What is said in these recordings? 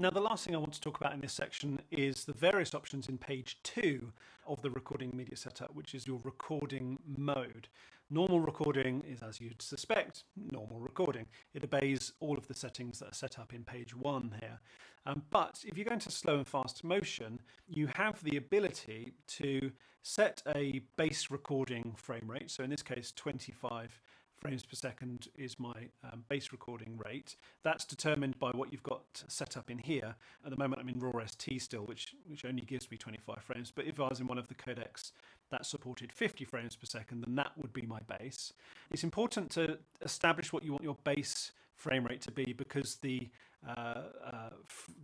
Now, the last thing I want to talk about in this section is the various options in page 2 of the recording media setup, which is your recording mode. Normal recording is, as you'd suspect, normal recording. It obeys all of the settings that are set up in page 1 here. But if you go into slow and fast motion, you have the ability to set a base recording frame rate. So in this case, 25 frames per second is my base recording rate. That's determined by what you've got set up in here. At the moment I'm in RAW ST still, which only gives me 25 frames, but if I was in one of the codecs that supported 50 frames per second, then that would be my base. It's important to establish what you want your base frame rate to be, because the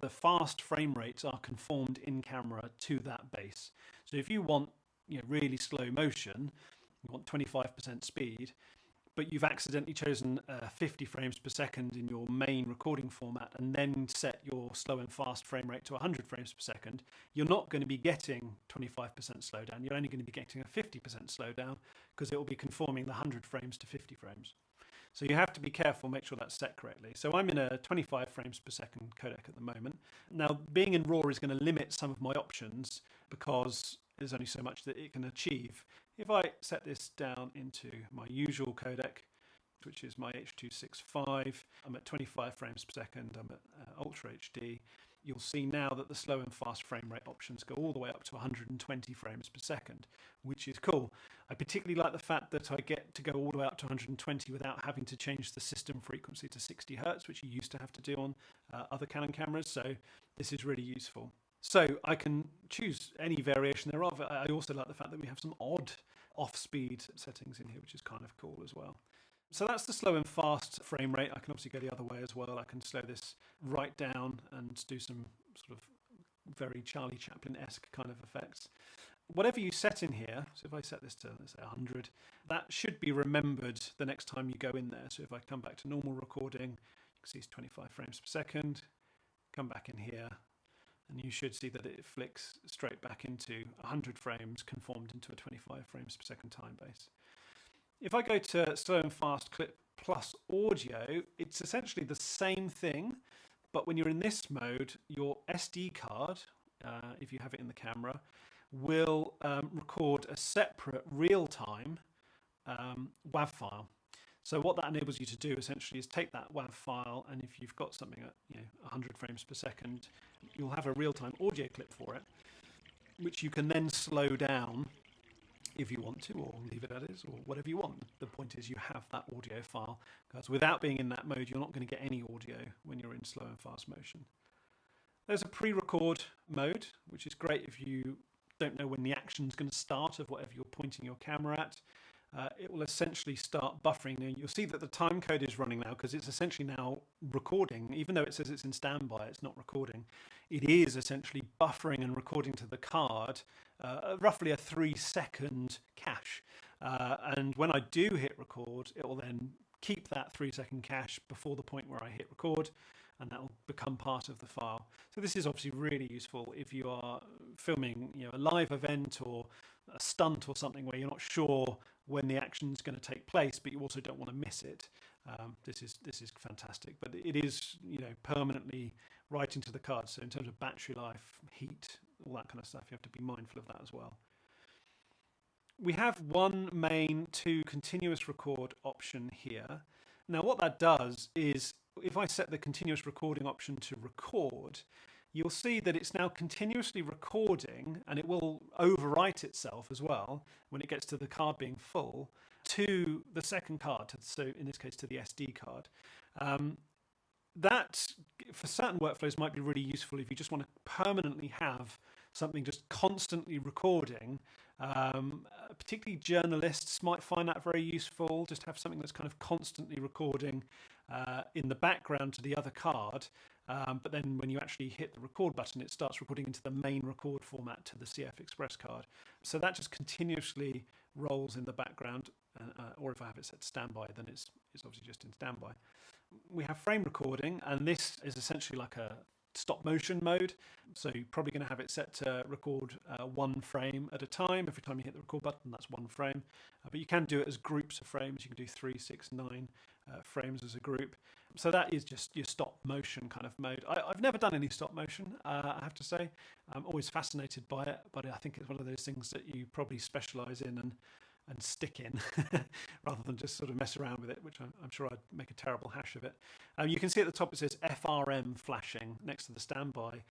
fast frame rates are conformed in camera to that base. So if you want really slow motion, you want 25% speed, but you've accidentally chosen 50 frames per second in your main recording format and then set your slow and fast frame rate to 100 frames per second, you're not going to be getting 25% slowdown. You're only going to be getting a 50% slowdown, because it will be conforming the 100 frames to 50 frames. So you have to be careful, make sure that's set correctly. So I'm in a 25 frames per second codec at the moment. Now, being in RAW is going to limit some of my options, because there's only so much that it can achieve. If I set this down into my usual codec, which is my H.265, I'm at 25 frames per second, I'm at Ultra HD. You'll see now that the slow and fast frame rate options go all the way up to 120 frames per second, which is cool. I particularly like the fact that I get to go all the way up to 120 without having to change the system frequency to 60 Hertz, which you used to have to do on other Canon cameras. So this is really useful. So I can choose any variation thereof. I also like the fact that we have some odd off-speed settings in here, which is kind of cool as well. So that's the slow and fast frame rate. I can obviously go the other way as well. I can slow this right down and do some sort of very Charlie Chaplin-esque kind of effects. Whatever you set in here, so if I set this to, let's say, 100, that should be remembered the next time you go in there. So if I come back to normal recording, you can see it's 25 frames per second, come back in here, and you should see that it flicks straight back into 100 frames conformed into a 25 frames per second time base. If I go to slow and fast clip plus audio, it's essentially the same thing, but when you're in this mode, your SD card, if you have it in the camera, will record a separate real-time WAV file. So what that enables you to do essentially is take that WAV file, and if you've got something at 100 frames per second, you'll have a real-time audio clip for it, which you can then slow down if you want to, or leave it as is, or whatever you want. The point is you have that audio file, because without being in that mode, you're not going to get any audio when you're in slow and fast motion. There's a pre-record mode, which is great if you don't know when the action's going to start of whatever you're pointing your camera at. It will essentially start buffering. Now, you'll see that the time code is running now, because it's essentially now recording. Even though it says it's in standby, it's not recording. It is essentially buffering and recording to the card, roughly a 3-second cache. And when I do hit record, it will then keep that 3-second cache before the point where I hit record, and that will become part of the file. So this is obviously really useful if you are filming a live event or a stunt or something where you're not sure when the action is going to take place, but you also don't want to miss it. This is fantastic, but it is permanently right into the card. So in terms of battery life, heat, all that kind of stuff, you have to be mindful of that as well. We have one main to continuous record option here. Now what that does is, if I set the continuous recording option to record, you'll see that it's now continuously recording, and it will overwrite itself as well when it gets to the card being full to the second card, so in this case to the SD card. That for certain workflows might be really useful if you just want to permanently have something just constantly recording. Particularly journalists might find that very useful, just have something that's kind of constantly recording in the background to the other card. But then when you actually hit the record button, it starts recording into the main record format to the CF Express card. So that just continuously rolls in the background, or if I have it set to standby, then it's obviously just in standby. We have frame recording, and this is essentially like a stop motion mode. So you're probably going to have it set to record one frame at a time. Every time you hit the record button, that's one frame. But you can do it as groups of frames. You can do 3, 6, 9. frames as a group. So that is just your stop motion kind of mode. I've never done any stop motion, I have to say. I'm always fascinated by it, but I think it's one of those things that you probably specialise in and stick in rather than just sort of mess around with it, which I'm sure I'd make a terrible hash of it. You can see at the top it says FRM flashing next to the standby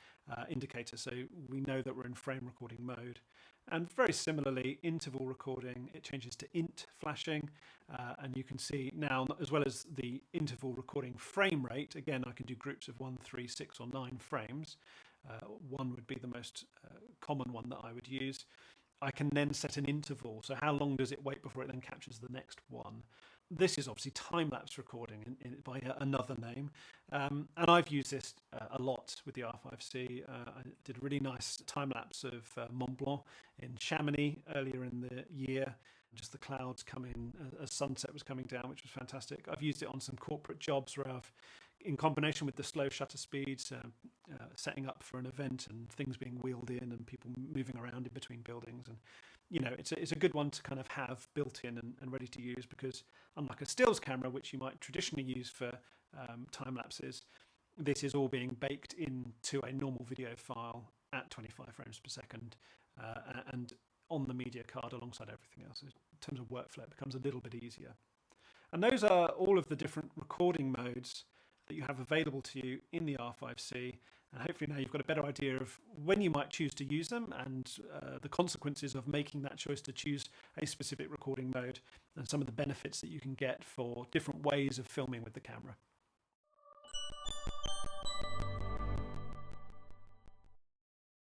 indicator, so we know that we're in frame recording mode. And very similarly, interval recording, it changes to int flashing, and you can see now, as well as the interval recording frame rate, again I can do groups of 1, 3, 6 or 9 frames. 1 would be the most common one that I would use. I can then set an interval, so how long does it wait before it then captures the next one. This is obviously time-lapse recording by another name, and I've used this a lot with the R5C. I did a really nice time-lapse of Mont Blanc in Chamonix earlier in the year, just the clouds coming as sunset was coming down, which was fantastic. I've used it on some corporate jobs where I've, in combination with the slow shutter speeds, setting up for an event and things being wheeled in and people moving around in between buildings. And, you know, it's a good one to kind of have built in and ready to use, because unlike a stills camera, which you might traditionally use for time lapses, this is all being baked into a normal video file at 25 frames per second and on the media card alongside everything else. In terms of workflow, it becomes a little bit easier. And those are all of the different recording modes that you have available to you in the R5C, and hopefully now you've got a better idea of when you might choose to use them and the consequences of making that choice to choose a specific recording mode, and some of the benefits that you can get for different ways of filming with the camera.